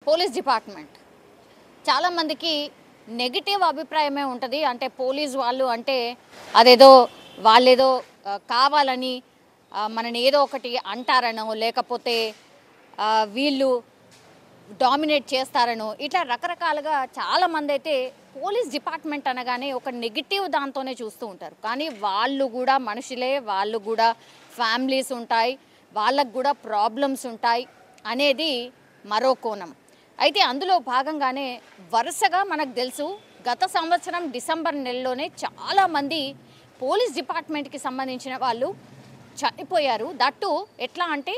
Police department చాలామందికి negative అభిప్రాయమే ఉంటుంది. అంటే పోలీస్ వాళ్ళు అంటే అదేదో వాళ్ళేదో కావాలని మనని ఏదో ఒకటి అంటారనో, లేకపోతే వీళ్ళు డామినేట్ చేస్తారనో, ఇట్లా రకరకాలుగా చాలామంది అయితే పోలీస్ డిపార్ట్మెంట్ అనగానే ఒక నెగిటివ్ దాంతోనే చూస్తూ ఉంటారు. కానీ వాళ్ళు కూడా మనుషులే, వాళ్ళు కూడా ఫ్యామిలీస్ ఉంటాయి, వాళ్ళకు కూడా ప్రాబ్లమ్స్ ఉంటాయి అనేది మరో కోణం. అయితే అందులో భాగంగానే వరుసగా మనకు తెలుసు గత సంవత్సరం డిసెంబర్ నెలలోనే చాలామంది పోలీస్ డిపార్ట్మెంట్కి సంబంధించిన వాళ్ళు చనిపోయారు. దట్టు ఎట్లా అంటే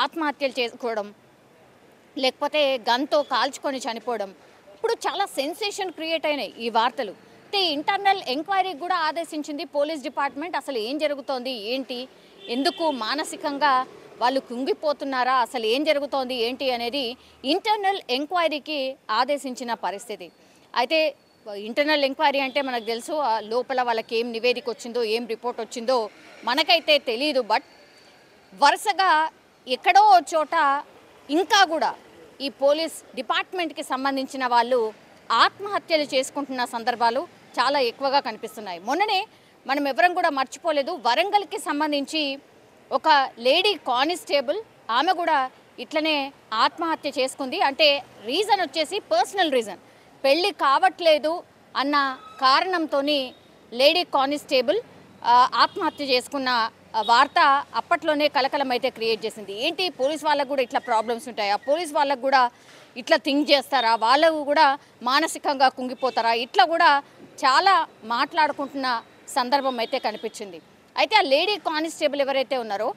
ఆత్మహత్యలు చేసుకోవడం, లేకపోతే గన్తో కాల్చుకొని చనిపోవడం. ఇప్పుడు చాలా సెన్సేషన్ క్రియేట్ అయినాయి ఈ వార్తలు. అయితే ఇంటర్నల్ ఎంక్వైరీకి కూడా ఆదేశించింది పోలీస్ డిపార్ట్మెంట్. అసలు ఏం జరుగుతోంది ఏంటి, ఎందుకు మానసికంగా వాళ్ళు కుంగిపోతున్నారా, అసలు ఏం జరుగుతోంది ఏంటి అనేది ఇంటర్నల్ ఎంక్వైరీకి ఆదేశించిన పరిస్థితి. అయితే ఇంటర్నల్ ఎంక్వైరీ అంటే మనకు తెలుసు లోపల వాళ్ళకి ఏం నివేదిక వచ్చిందో, ఏం రిపోర్ట్ వచ్చిందో మనకైతే తెలియదు. బట్ వరుసగా ఎక్కడో చోట ఇంకా కూడా ఈ పోలీస్ డిపార్ట్మెంట్కి సంబంధించిన వాళ్ళు ఆత్మహత్యలు చేసుకుంటున్న సందర్భాలు చాలా ఎక్కువగా కనిపిస్తున్నాయి. మొన్ననే మనం ఎవరం కూడా మర్చిపోలేదు, వరంగల్కి సంబంధించి ఒక లేడీ కానిస్టేబుల్ ఆమె కూడా ఇట్లనే ఆత్మహత్య చేసుకుంది. అంటే రీజన్ వచ్చేసి పర్సనల్ రీజన్, పెళ్ళి కావట్లేదు అన్న కారణంతో లేడీ కానిస్టేబుల్ ఆత్మహత్య చేసుకున్న వార్త అప్పట్లోనే కలకలం అయితే క్రియేట్ చేసింది. ఏంటి పోలీస్ వాళ్ళకు కూడా ఇట్లా ప్రాబ్లమ్స్ ఉంటాయా, పోలీస్ వాళ్ళకు కూడా ఇట్లా థింక్ చేస్తారా, వాళ్ళు కూడా మానసికంగా కుంగిపోతారా, ఇట్లా కూడా చాలా మాట్లాడుకుంటున్న సందర్భం అయితే కనిపించింది. అయితే ఆ లేడీ కానిస్టేబుల్ ఎవరైతే ఉన్నారో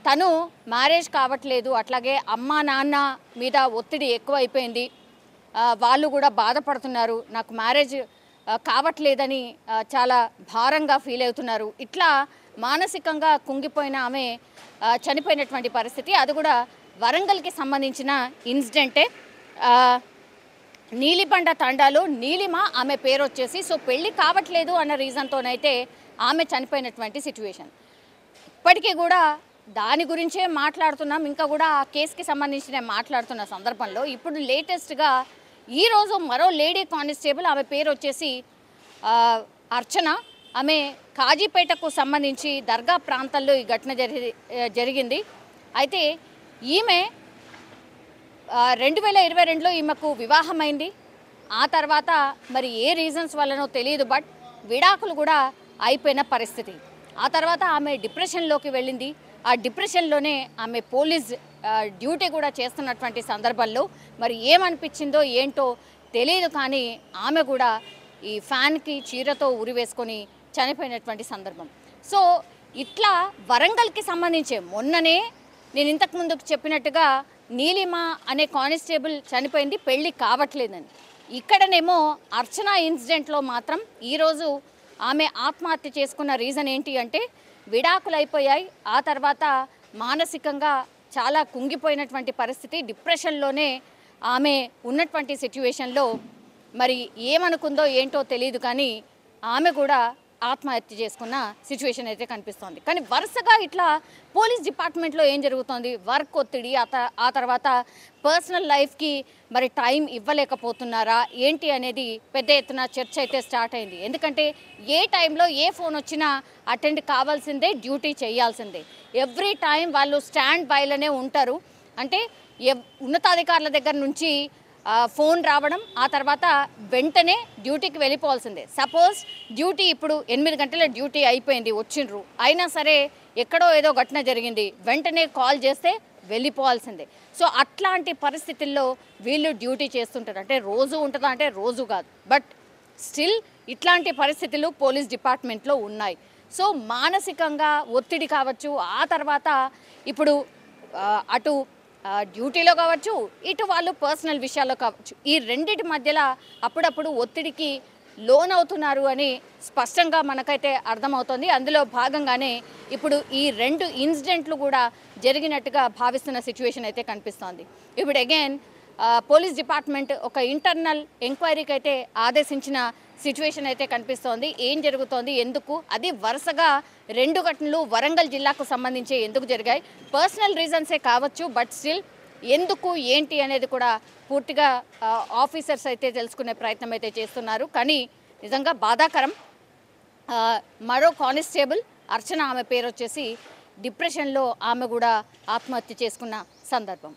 తను మ్యారేజ్ కావట్లేదు, అట్లాగే అమ్మా నాన్న మీద ఒత్తిడి ఎక్కువైపోయింది, వాళ్ళు కూడా బాధపడుతున్నారు, నాకు మ్యారేజ్ కావట్లేదని చాలా భారంగా ఫీల్ అవుతున్నారు, ఇట్లా మానసికంగా కుంగిపోయిన ఆమె చనిపోయినటువంటి పరిస్థితి. అది కూడా వరంగల్కి సంబంధించిన ఇన్సిడెంటే. నీలిబండ తండాలో నీలిమ ఆమె పేరు వచ్చేసి, సో పెళ్ళి కావట్లేదు అన్న రీజన్తోనైతే ఆమె చనిపోయినటువంటి సిచ్యువేషన్. ఇప్పటికీ కూడా దాని గురించే మాట్లాడుతున్నాం, ఇంకా కూడా ఆ కేసుకి సంబంధించిన మాట్లాడుతున్న సందర్భంలో ఇప్పుడు లేటెస్ట్గా ఈరోజు మరో లేడీ కానిస్టేబుల్ ఆమె పేరు వచ్చేసి అర్చన, ఆమె కాజీపేటకు సంబంధించి దర్గా ప్రాంతాల్లో ఈ ఘటన జరిగింది. అయితే ఈమె 2022లో ఈమెకు వివాహమైంది. ఆ తర్వాత మరి ఏ రీజన్స్ వల్లనో తెలియదు, బట్ విడాకులు కూడా అయిపోయిన పరిస్థితి. ఆ తర్వాత ఆమె డిప్రెషన్లోకి వెళ్ళింది. ఆ డిప్రెషన్లోనే ఆమె పోలీస్ డ్యూటీ కూడా చేస్తున్నటువంటి సందర్భంలో మరి ఏమనిపించిందో ఏంటో తెలియదు, కానీ ఆమె కూడా ఈ ఫ్యాన్కి చీరతో ఉరివేసుకొని చనిపోయినటువంటి సందర్భం. సో ఇట్లా వరంగల్కి సంబంధించే మొన్ననే నేను ఇంతకుముందు చెప్పినట్టుగా నీలిమ అనే కానిస్టేబుల్ చనిపోయింది పెళ్ళి కావట్లేదని. ఇక్కడనేమో అర్చన ఇన్సిడెంట్లో మాత్రం ఈరోజు ఆమె ఆత్మహత్య చేసుకున్న రీజన్ ఏంటి అంటే విడాకులు అయిపోయాయి, ఆ తర్వాత మానసికంగా చాలా కుంగిపోయినటువంటి పరిస్థితి, డిప్రెషన్లోనే ఆమె ఉన్నటువంటి సిచ్యువేషన్లో మరి ఏమనుకుందో ఏంటో తెలియదు, కానీ ఆమె కూడా ఆత్మహత్య చేసుకున్న సిచ్యువేషన్ అయితే కనిపిస్తోంది. కానీ వరుసగా ఇట్లా పోలీస్ డిపార్ట్మెంట్లో ఏం జరుగుతోంది, వర్క్ ఒత్తిడి, ఆ తర్వాత పర్సనల్ లైఫ్కి మరి టైం ఇవ్వలేకపోతున్నారా ఏంటి అనేది పెద్ద ఎత్తున చర్చ అయితే స్టార్ట్ అయింది. ఎందుకంటే ఏ టైంలో ఏ ఫోన్ వచ్చినా అటెండ్ కావాల్సిందే, డ్యూటీ చేయాల్సిందే. ఎవ్రీ టైం వాళ్ళు స్టాండ్ బైలోనే ఉంటారు. అంటే ఉన్నతాధికారుల దగ్గర నుంచి ఫోన్ రావడం, ఆ తర్వాత వెంటనే డ్యూటీకి వెళ్ళిపోవాల్సిందే. సపోజ్ డ్యూటీ ఇప్పుడు 8 గంటల డ్యూటీ అయిపోయింది, వచ్చిండ్రు, అయినా సరే ఎక్కడో ఏదో ఘటన జరిగింది, వెంటనే కాల్ చేస్తే వెళ్ళిపోవాల్సిందే. సో అట్లాంటి పరిస్థితుల్లో వీళ్ళు డ్యూటీ చేస్తుంటారు. అంటే రోజు ఉంటుందా అంటే రోజు కాదు, బట్ స్టిల్ ఇట్లాంటి పరిస్థితులు పోలీస్ డిపార్ట్మెంట్లో ఉన్నాయి. సో మానసికంగా ఒత్తిడి కావచ్చు, ఆ తర్వాత ఇప్పుడు అటు డ్యూటీలో కావచ్చు, ఇటు వాళ్ళు పర్సనల్ విషయాల్లో కావచ్చు, ఈ రెండింటి మధ్యలో అప్పుడప్పుడు ఒత్తిడికి లోన్ అవుతున్నారు అని స్పష్టంగా మనకైతే అర్థమవుతుంది. అందులో భాగంగానే ఇప్పుడు ఈ 2 ఇన్సిడెంట్లు కూడా జరిగినట్టుగా భావిస్తున్న సిచ్యువేషన్ అయితే కనిపిస్తోంది. ఇప్పుడు అగైన్ పోలీస్ డిపార్ట్మెంట్ ఒక ఇంటర్నల్ ఎంక్వైరీకి అయితే ఆదేశించిన సిచ్యువేషన్ అయితే కనిపిస్తోంది. ఏం జరుగుతోంది, ఎందుకు, అది వరుసగా 2 ఘటనలు వరంగల్ జిల్లాకు సంబంధించి ఎందుకు జరిగాయి, పర్సనల్ రీజన్సే కావచ్చు, బట్ స్టిల్ ఎందుకు ఏంటి అనేది కూడా పూర్తిగా ఆఫీసర్స్ అయితే తెలుసుకునే ప్రయత్నం అయితే చేస్తున్నారు. కానీ నిజంగా బాధాకరం. మరో కానిస్టేబుల్ అర్చన, ఆమె పేరు వచ్చేసి డిప్రెషన్లో ఆమె కూడా ఆత్మహత్య చేసుకున్న సందర్భం.